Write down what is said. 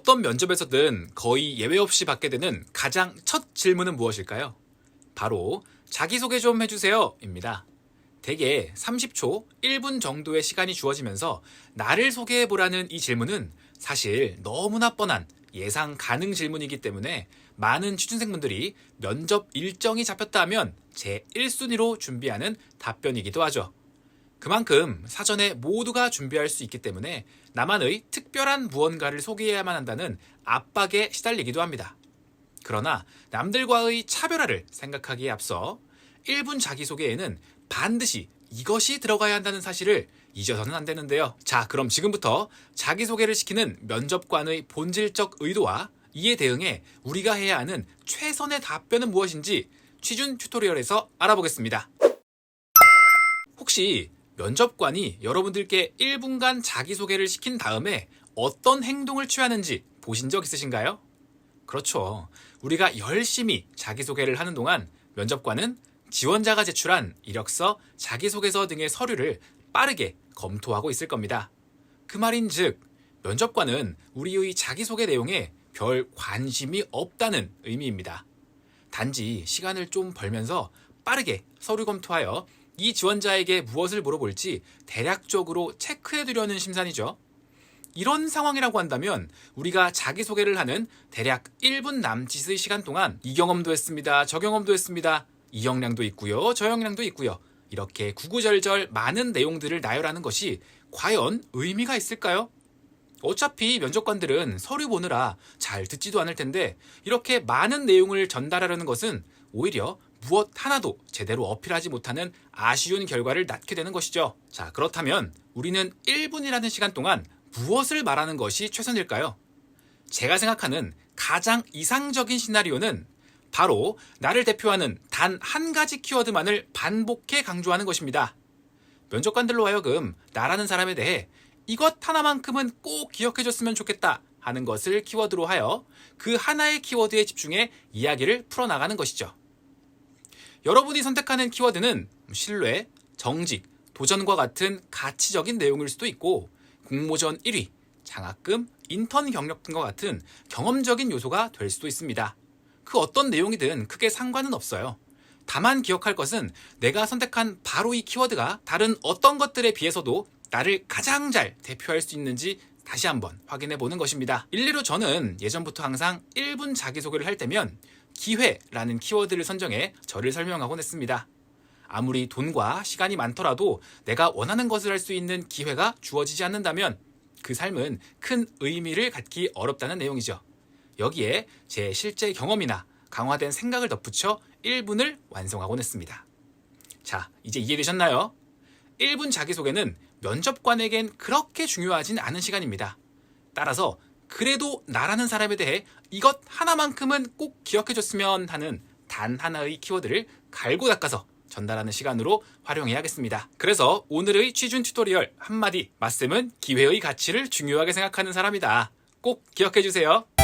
어떤 면접에서든 거의 예외 없이 받게 되는 가장 첫 질문은 무엇일까요? 바로 자기소개 좀 해주세요 입니다. 대개 30초, 1분 정도의 시간이 주어지면서 나를 소개해보라는 이 질문은 사실 너무나 뻔한 예상 가능 질문이기 때문에 많은 취준생분들이 면접 일정이 잡혔다 하면 제 1순위로 준비하는 답변이기도 하죠. 그만큼 사전에 모두가 준비할 수 있기 때문에 나만의 특별한 무언가를 소개해야만 한다는 압박에 시달리기도 합니다. 그러나 남들과의 차별화를 생각하기에 앞서 1분 자기소개에는 반드시 이것이 들어가야 한다는 사실을 잊어서는 안 되는데요. 자, 그럼 지금부터 자기소개를 시키는 면접관의 본질적 의도와 이에 대응해 우리가 해야 하는 최선의 답변은 무엇인지 취준 튜토리얼에서 알아보겠습니다. 혹시 면접관이 여러분들께 1분간 자기소개를 시킨 다음에 어떤 행동을 취하는지 보신 적 있으신가요? 그렇죠. 우리가 열심히 자기소개를 하는 동안 면접관은 지원자가 제출한 이력서, 자기소개서 등의 서류를 빠르게 검토하고 있을 겁니다. 그 말인즉 면접관은 우리의 자기소개 내용에 별 관심이 없다는 의미입니다. 단지 시간을 좀 벌면서 빠르게 서류 검토하여 이 지원자에게 무엇을 물어볼지 대략적으로 체크해두려는 심산이죠. 이런 상황이라고 한다면 우리가 자기소개를 하는 대략 1분 남짓의 시간 동안 이 경험도 했습니다, 저 경험도 했습니다, 이 역량도 있고요, 저 역량도 있고요, 이렇게 구구절절 많은 내용들을 나열하는 것이 과연 의미가 있을까요? 어차피 면접관들은 서류 보느라 잘 듣지도 않을 텐데 이렇게 많은 내용을 전달하려는 것은 오히려 무엇 하나도 제대로 어필하지 못하는 아쉬운 결과를 낳게 되는 것이죠. 자, 그렇다면 우리는 1분이라는 시간 동안 무엇을 말하는 것이 최선일까요? 제가 생각하는 가장 이상적인 시나리오는 바로 나를 대표하는 단 한 가지 키워드만을 반복해 강조하는 것입니다. 면접관들로 하여금 나라는 사람에 대해 이것 하나만큼은 꼭 기억해줬으면 좋겠다 하는 것을 키워드로 하여 그 하나의 키워드에 집중해 이야기를 풀어나가는 것이죠. 여러분이 선택하는 키워드는 신뢰, 정직, 도전과 같은 가치적인 내용일 수도 있고 공모전 1위, 장학금, 인턴 경력 등과 같은 경험적인 요소가 될 수도 있습니다. 그 어떤 내용이든 크게 상관은 없어요. 다만 기억할 것은 내가 선택한 바로 이 키워드가 다른 어떤 것들에 비해서도 나를 가장 잘 대표할 수 있는지 다시 한번 확인해 보는 것입니다. 일례로 저는 예전부터 항상 1분 자기소개를 할 때면 기회라는 키워드를 선정해 저를 설명하곤 했습니다. 아무리 돈과 시간이 많더라도 내가 원하는 것을 할 수 있는 기회가 주어지지 않는다면 그 삶은 큰 의미를 갖기 어렵다는 내용이죠. 여기에 제 실제 경험이나 강화된 생각을 덧붙여 1분을 완성하곤 했습니다. 자, 이제 이해되셨나요? 1분 자기소개는 면접관에겐 그렇게 중요하진 않은 시간입니다. 따라서 그래도 나라는 사람에 대해 이것 하나만큼은 꼭 기억해줬으면 하는 단 하나의 키워드를 갈고 닦아서 전달하는 시간으로 활용해야겠습니다. 그래서 오늘의 취준 튜토리얼 한마디, 맞쌤은 기회의 가치를 중요하게 생각하는 사람이다. 꼭 기억해주세요.